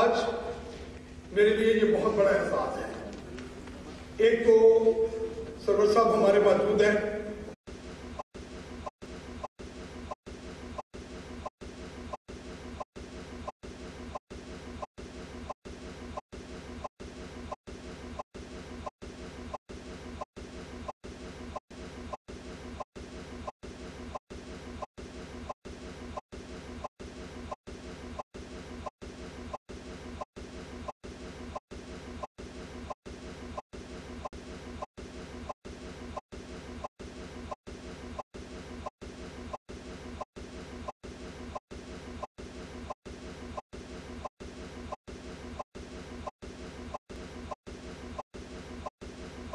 आज मेरे लिए ये बहुत बड़ा एहसास है। एक तो सरवर साहब हमारे मौजूद हैं,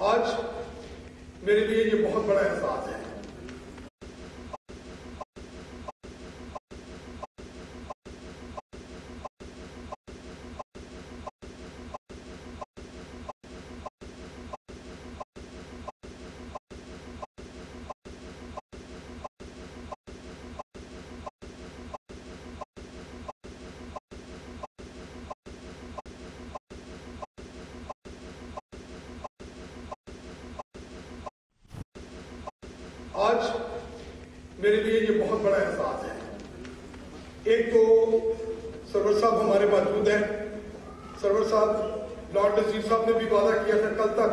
आज मेरे लिए ये बहुत बड़ा एहसास है। आज मेरे लिए ये बहुत बड़ा एहसास है। एक तो सरवर साहब हमारे मौजूद हैं। सरवर साहब, लॉर्ड नजीर साहब ने भी वादा किया था कल तक।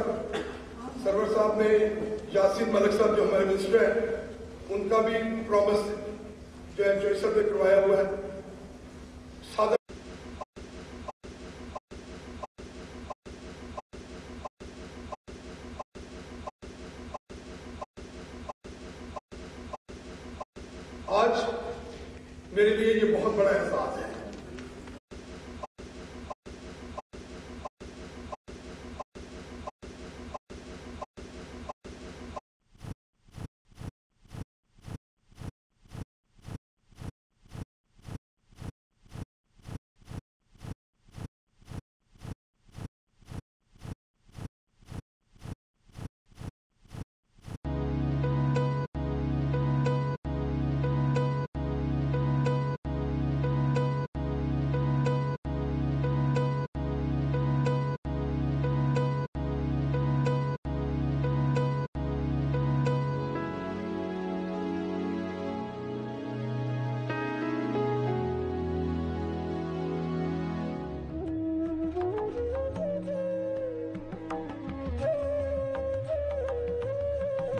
सरवर साहब ने यासीन मलिक साहब जो हमारे मिनिस्टर हैं उनका भी प्रॉमिस जो है जो सब ने करवाया हुआ है। आज मेरे लिए ये बहुत बड़ा एहसास है।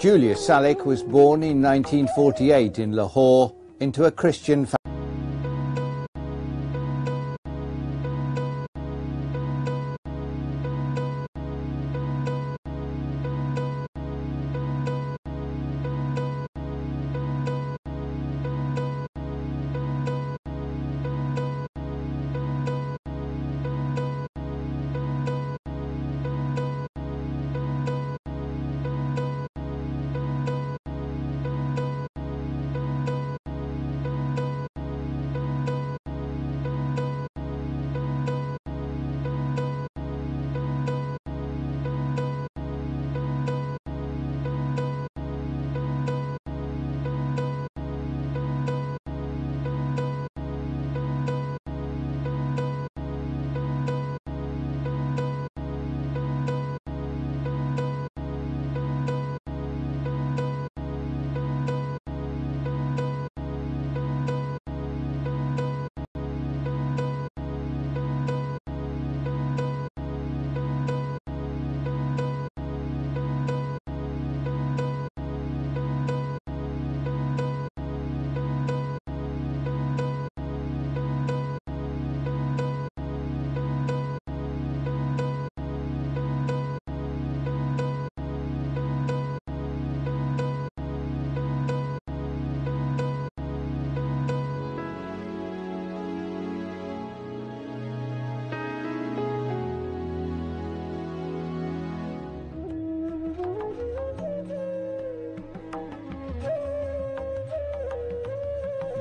Julius Salik was born in 1948 in Lahore into a Christian family.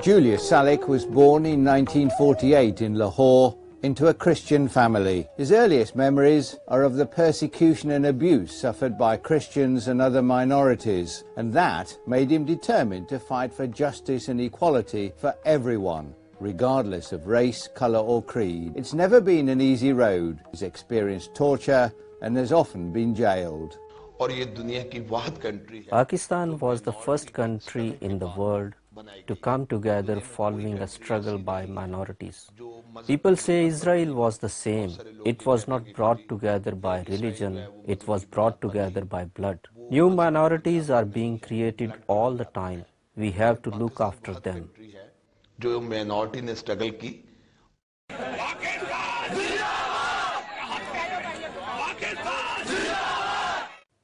Julius Salik was born in 1948 in Lahore into a Christian family. His earliest memories are of the persecution and abuse suffered by Christians and other minorities, and that made him determined to fight for justice and equality for everyone, regardless of race, colour or creed. It's never been an easy road. He's experienced torture and has often been jailed. Pakistan was the first country in the world to come together following a struggle by minorities. People say Israel was the same. It was not brought together by religion, it was brought together by blood. New minorities are being created all the time. We have to look after them.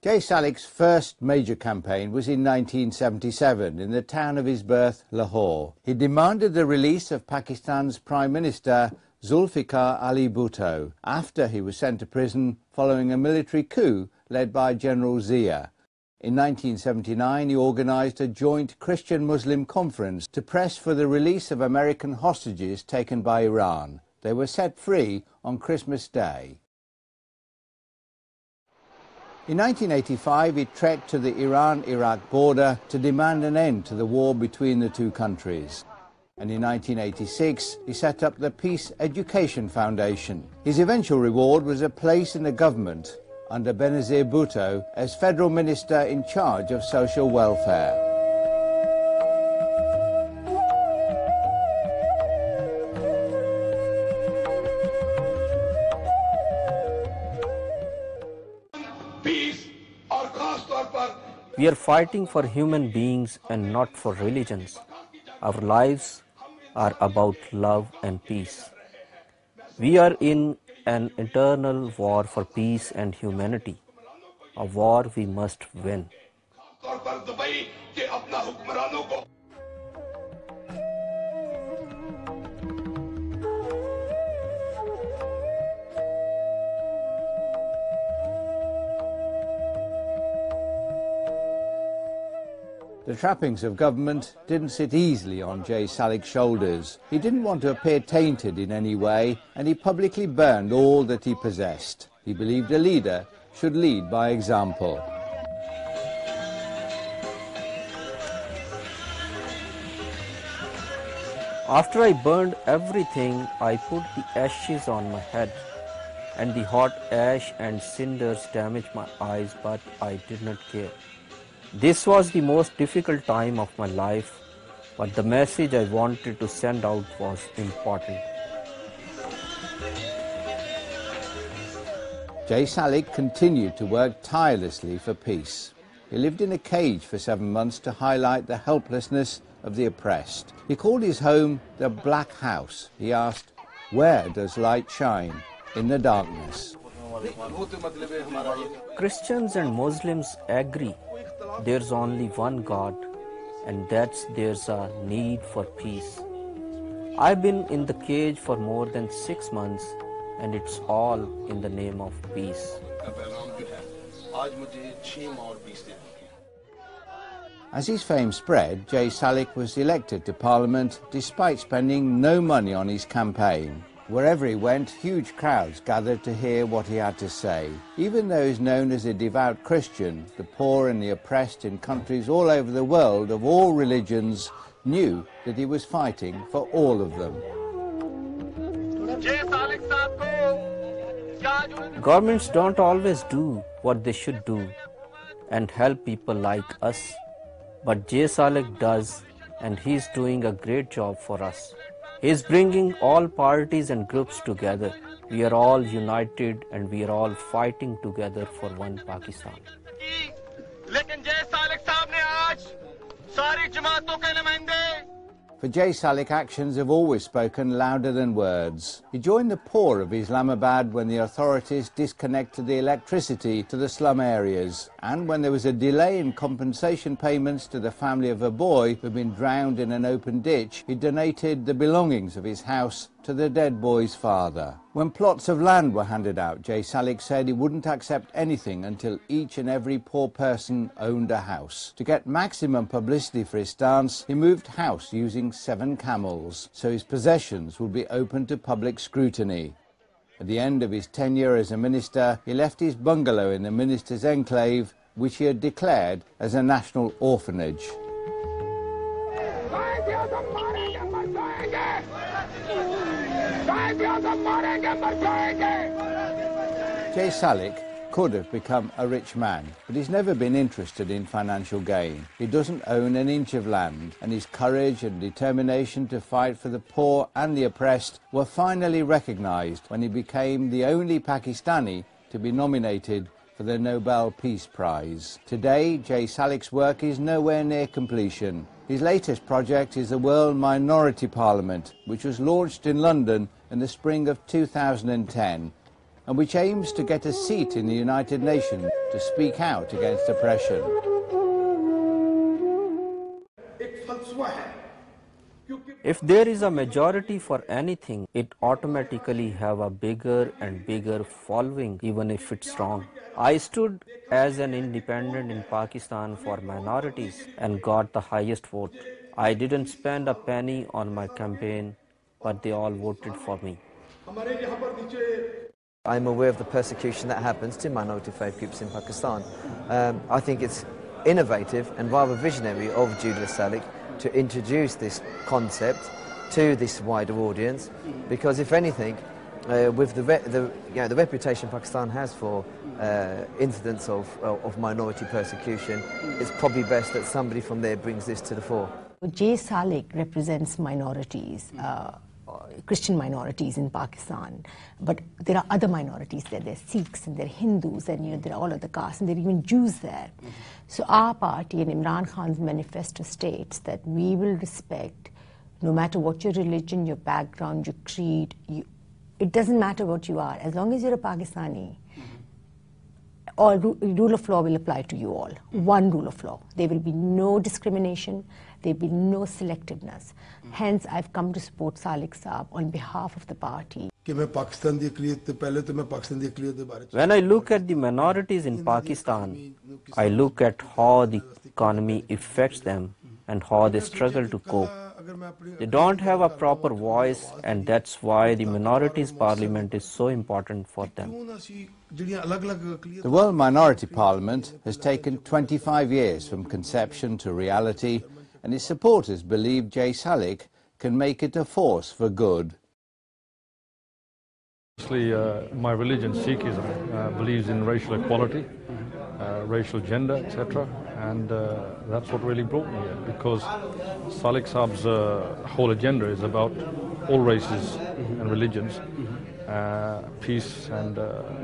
Jay Salik's first major campaign was in 1977 in the town of his birth, Lahore. He demanded the release of Pakistan's Prime Minister Zulfikar Ali Bhutto after he was sent to prison following a military coup led by General Zia. In 1979 he organised a joint Christian-Muslim conference to press for the release of American hostages taken by Iran. They were set free on Christmas Day. In 1985, he trekked to the Iran-Iraq border to demand an end to the war between the two countries. And in 1986, he set up the Peace Education Foundation. His eventual reward was a place in the government under Benazir Bhutto as Federal Minister in charge of social welfare. We are fighting for human beings and not for religions. Our lives are about love and peace. We are in an eternal war for peace and humanity, a war we must win. The trappings of government didn't sit easily on Jay Salik's shoulders. He didn't want to appear tainted in any way, and he publicly burned all that he possessed. He believed a leader should lead by example. After I burned everything, I put the ashes on my head, and the hot ash and cinders damaged my eyes, but I did not care. This was the most difficult time of my life, but the message I wanted to send out was important. Jay Salik continued to work tirelessly for peace. He lived in a cage for 7 months to highlight the helplessness of the oppressed. He called his home the Black House. He asked, "Where does light shine? In the darkness." Christians and Muslims agree there's only one God, and that's there's a need for peace. I've been in the cage for more than 6 months, and it's all in the name of peace. As his fame spread, Jay Salik was elected to Parliament despite spending no money on his campaign. Wherever he went, huge crowds gathered to hear what he had to say. Even though he's known as a devout Christian, the poor and the oppressed in countries all over the world of all religions knew that he was fighting for all of them. Governments don't always do what they should do and help people like us, but Jay Salik does, and he's doing a great job for us. He's bringing all parties and groups together. We are all united and we are all fighting together for one Pakistan. For Jay Salik, actions have always spoken louder than words. He joined the poor of Islamabad when the authorities disconnected the electricity to the slum areas, and when there was a delay in compensation payments to the family of a boy who had been drowned in an open ditch, he donated the belongings of his house to the dead boy's father. When plots of land were handed out, Jay Salik said he wouldn't accept anything until each and every poor person owned a house. To get maximum publicity for his stance, he moved house using 7 camels, so his possessions would be open to public scrutiny. At the end of his tenure as a minister, he left his bungalow in the minister's enclave, which he had declared as a national orphanage. Jay Salik could have become a rich man, but he's never been interested in financial gain. He doesn't own an inch of land, and his courage and determination to fight for the poor and the oppressed were finally recognized when he became the only Pakistani to be nominated for the Nobel Peace Prize. Today, Jay Salik's work is nowhere near completion. His latest project is the World Minority Parliament, which was launched in London in the spring of 2010, and which aims to get a seat in the United Nations to speak out against oppression. If there is a majority for anything, it automatically have a bigger and bigger following, even if it's wrong. I stood as an independent in Pakistan for minorities and got the highest vote. I didn't spend a penny on my campaign, but they all voted for me. I'm aware of the persecution that happens to minority faith groups in Pakistan. I think it's innovative and rather visionary of Julius Salik to introduce this concept to this wider audience, because if anything, with the reputation Pakistan has for incidents of minority persecution, it's probably best that somebody from there brings this to the fore. Jay Salik represents minorities, Christian minorities in Pakistan, but there are other minorities there. There are Sikhs and there are Hindus, and there are all other castes, and there are even Jews there. So our party and Imran Khan's manifesto states that we will respect, no matter what your religion, your background, your creed, it doesn't matter what you are, as long as you're a Pakistani, all rule of law will apply to you all. One rule of law. There will be no discrimination. There will be no selectiveness. Hence, I've come to support Salik Saab on behalf of the party. When I look at the minorities in Pakistan, I look at how the economy affects them and how they struggle to cope. They don't have a proper voice, and that's why the minorities parliament is so important for them. The World Minority Parliament has taken 25 years from conception to reality, and its supporters believe Jay Salik can make it a force for good. Obviously, my religion, Sikhism, believes in racial equality, racial gender, etc. And that's what really brought me here, because Salik Saab's whole agenda is about all races and religions, peace and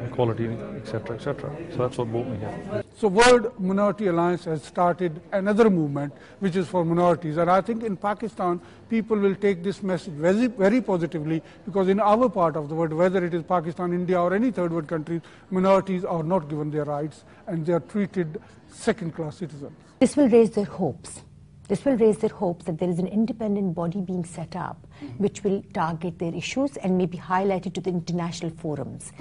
equality, etc., etc. So that's what brought me here. So World Minority Alliance has started another movement which is for minorities, and I think in Pakistan people will take this message very, very positively, because in our part of the world, whether it is Pakistan, India or any third world country, minorities are not given their rights and they are treated second-class citizens. This will raise their hopes. This will raise their hopes that there is an independent body being set up which will target their issues and may be highlighted to the international forums,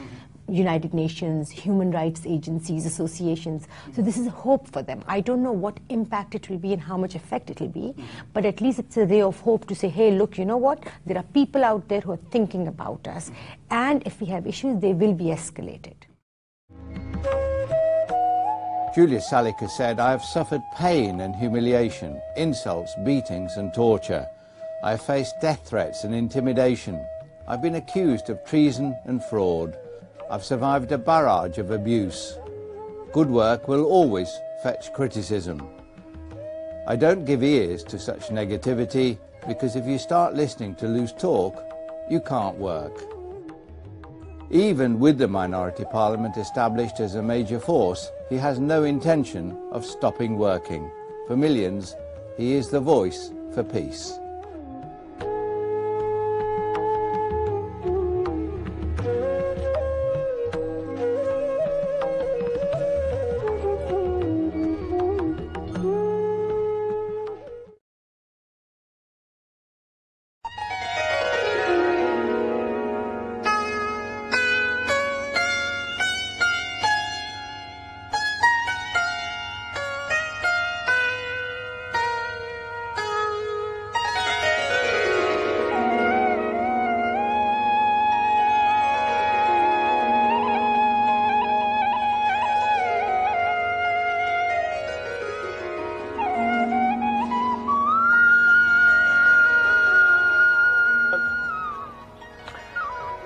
United Nations, human rights agencies, associations. So this is a hope for them. I don't know what impact it will be and how much effect it will be, but at least it's a ray of hope to say, hey, look, you know what? There are people out there who are thinking about us, and if we have issues, they will be escalated. Julius Salik has said, I have suffered pain and humiliation, insults, beatings and torture. I have faced death threats and intimidation. I've been accused of treason and fraud. I've survived a barrage of abuse. Good work will always fetch criticism. I don't give ears to such negativity, because if you start listening to loose talk, you can't work. Even with the minority parliament established as a major force, he has no intention of stopping working. For millions, he is the voice for peace.